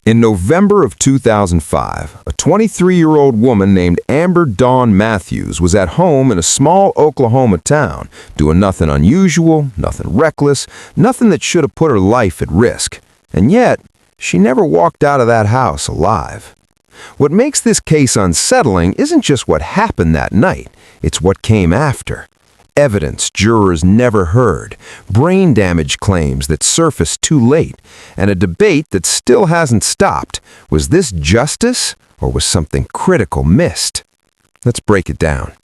In November of 2005, a 23-year-old woman named Amber Dawn Matthews was at home in a small Oklahoma town, doing nothing unusual, nothing reckless, nothing that should have put her life at risk. And yet, she never walked out of that house alive. What makes this case unsettling isn't just what happened that night, it's what came after. Evidence jurors never heard, brain damage claims that surfaced too late, and a debate that still hasn't stopped. Was this justice, or was something critical missed? Let's break it down.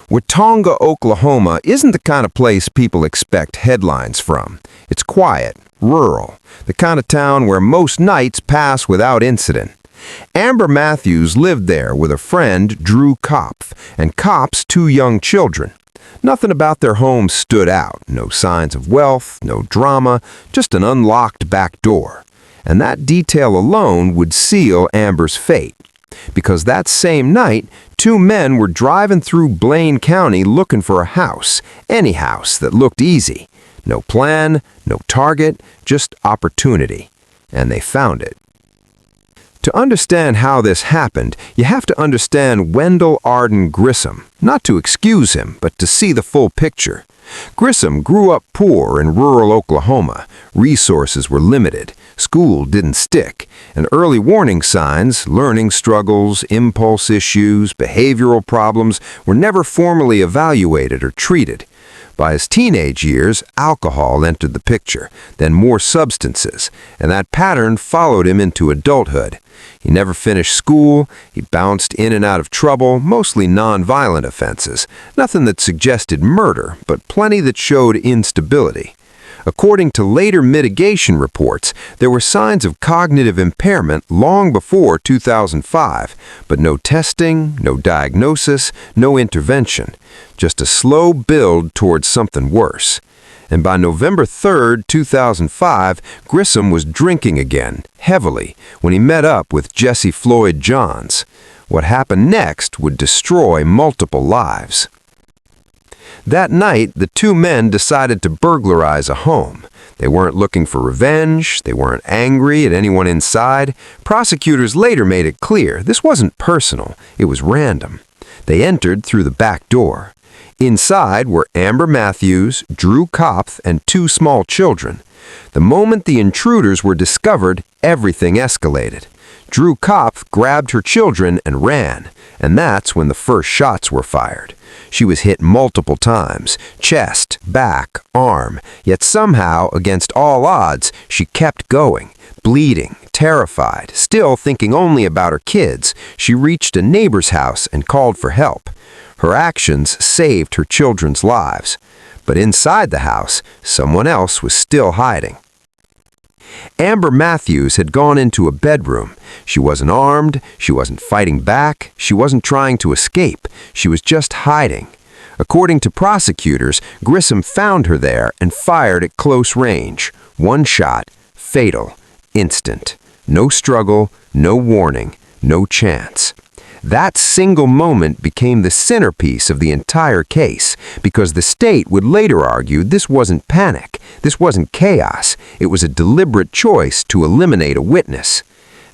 Watonga, Oklahoma isn't the kind of place people expect headlines from. It's quiet, rural, the kind of town where most nights pass without incident. Amber Matthews lived there with a friend, Drew Kopf, and Kopf's two young children. Nothing about their home stood out. No signs of wealth, no drama, just an unlocked back door. And that detail alone would seal Amber's fate. Because that same night, two men were driving through Blaine County looking for a house, any house that looked easy. No plan, no target, just opportunity. And they found it. To understand how this happened, you have to understand Wendell Arden Grissom, not to excuse him, but to see the full picture. Grissom grew up poor in rural Oklahoma. Resources were limited, school didn't stick, and early warning signs, learning struggles, impulse issues, behavioral problems were never formally evaluated or treated. By his teenage years, alcohol entered the picture, then more substances, and that pattern followed him into adulthood. He never finished school, he bounced in and out of trouble, mostly non-violent offenses. Nothing that suggested murder, but plenty that showed instability. According to later mitigation reports, there were signs of cognitive impairment long before 2005, but no testing, no diagnosis, no intervention. Just a slow build towards something worse. And by November 3, 2005, Grissom was drinking again, heavily, when he met up with Jesse Floyd Johns. What happened next would destroy multiple lives. That night, the two men decided to burglarize a home. They weren't looking for revenge, they weren't angry at anyone inside. Prosecutors later made it clear this wasn't personal, it was random. They entered through the back door. Inside were Amber Matthews, Drew Kopf, and two small children. The moment the intruders were discovered, everything escalated. Drew Kopf grabbed her children and ran, and that's when the first shots were fired. She was hit multiple times, chest, back, arm, yet somehow, against all odds, she kept going. Bleeding, terrified, still thinking only about her kids, she reached a neighbor's house and called for help. Her actions saved her children's lives. But inside the house, someone else was still hiding. Amber Matthews had gone into a bedroom. She wasn't armed, she wasn't fighting back, she wasn't trying to escape, she was just hiding. According to prosecutors, Grissom found her there and fired at close range. One shot, fatal, instant. No struggle, no warning, no chance. That single moment became the centerpiece of the entire case, because the state would later argue this wasn't panic, this wasn't chaos, it was a deliberate choice to eliminate a witness.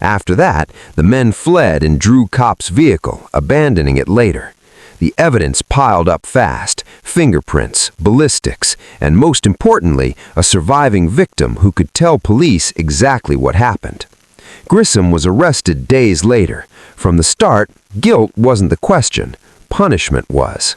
After that, the men fled in Drew Kopf's vehicle, abandoning it later. The evidence piled up fast, fingerprints, ballistics, and most importantly, a surviving victim who could tell police exactly what happened. Grissom was arrested days later. From the start, guilt wasn't the question, punishment was.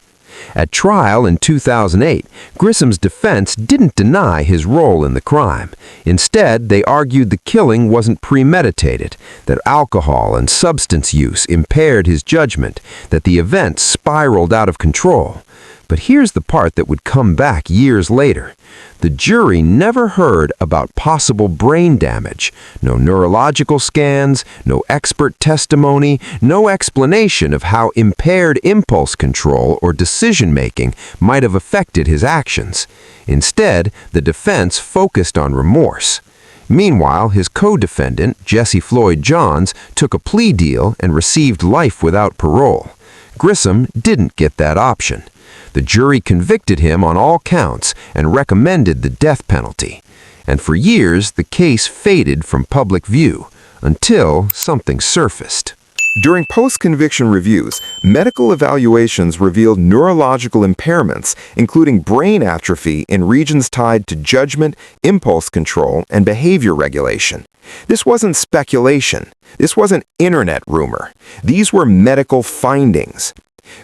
At trial in 2008, Grissom's defense didn't deny his role in the crime. Instead, they argued the killing wasn't premeditated, that alcohol and substance use impaired his judgment, that the events spiraled out of control. But here's the part that would come back years later. The jury never heard about possible brain damage. No neurological scans, no expert testimony, no explanation of how impaired impulse control or decision-making might have affected his actions. Instead, the defense focused on remorse. Meanwhile, his co-defendant, Jesse Floyd Johns, took a plea deal and received life without parole. Grissom didn't get that option. The jury convicted him on all counts and recommended the death penalty. And for years, the case faded from public view, until something surfaced. During post-conviction reviews, medical evaluations revealed neurological impairments, including brain atrophy in regions tied to judgment, impulse control, and behavior regulation. This wasn't speculation. This wasn't internet rumor. These were medical findings.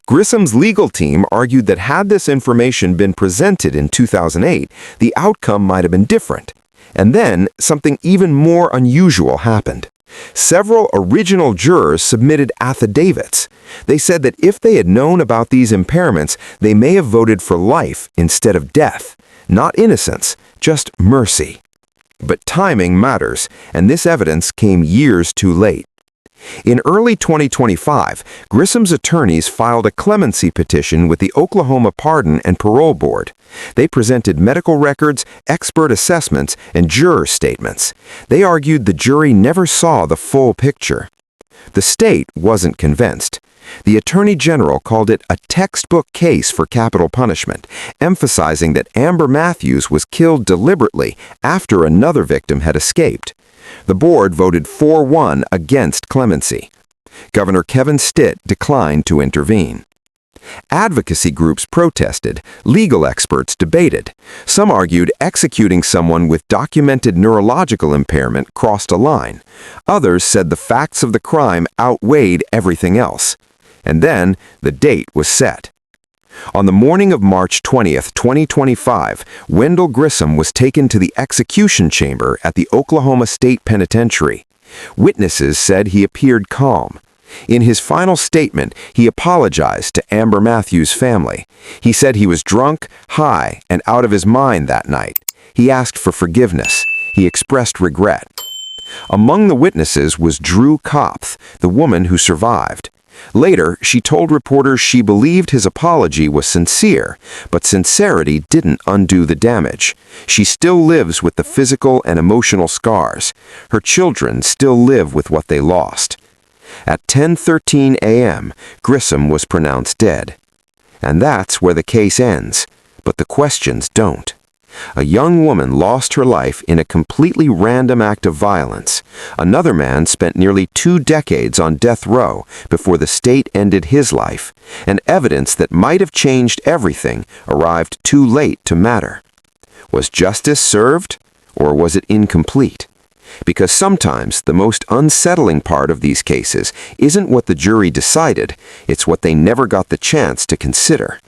Grissom's legal team argued that had this information been presented in 2008, the outcome might have been different. And then, something even more unusual happened. Several original jurors submitted affidavits. They said that if they had known about these impairments, they may have voted for life instead of death. Not innocence, just mercy. But timing matters, and this evidence came years too late. In early 2025, Grissom's attorneys filed a clemency petition with the Oklahoma Pardon and Parole Board. They presented medical records, expert assessments, and juror statements. They argued the jury never saw the full picture. The state wasn't convinced. The Attorney General called it a textbook case for capital punishment, emphasizing that Amber Matthews was killed deliberately after another victim had escaped. The board voted 4-1 against clemency. Governor Kevin Stitt declined to intervene. Advocacy groups protested. Legal experts debated. Some argued executing someone with documented neurological impairment crossed a line. Others said the facts of the crime outweighed everything else. And then the date was set. On the morning of March 20th, 2025, Wendell Grissom was taken to the execution chamber at the Oklahoma State Penitentiary. Witnesses said he appeared calm. In his final statement, he apologized to Amber Matthews' family. He said he was drunk, high, and out of his mind that night. He asked for forgiveness. He expressed regret. Among the witnesses was Drew Kopf, the woman who survived. Later, she told reporters she believed his apology was sincere, but sincerity didn't undo the damage. She still lives with the physical and emotional scars. Her children still live with what they lost. At 10:13 a.m., Grissom was pronounced dead. And that's where the case ends, but the questions don't. A young woman lost her life in a completely random act of violence. Another man spent nearly 2 decades on death row before the state ended his life, and evidence that might have changed everything arrived too late to matter. Was justice served, or was it incomplete? Because sometimes the most unsettling part of these cases isn't what the jury decided, it's what they never got the chance to consider.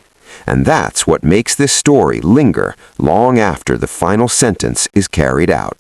And that's what makes this story linger long after the final sentence is carried out.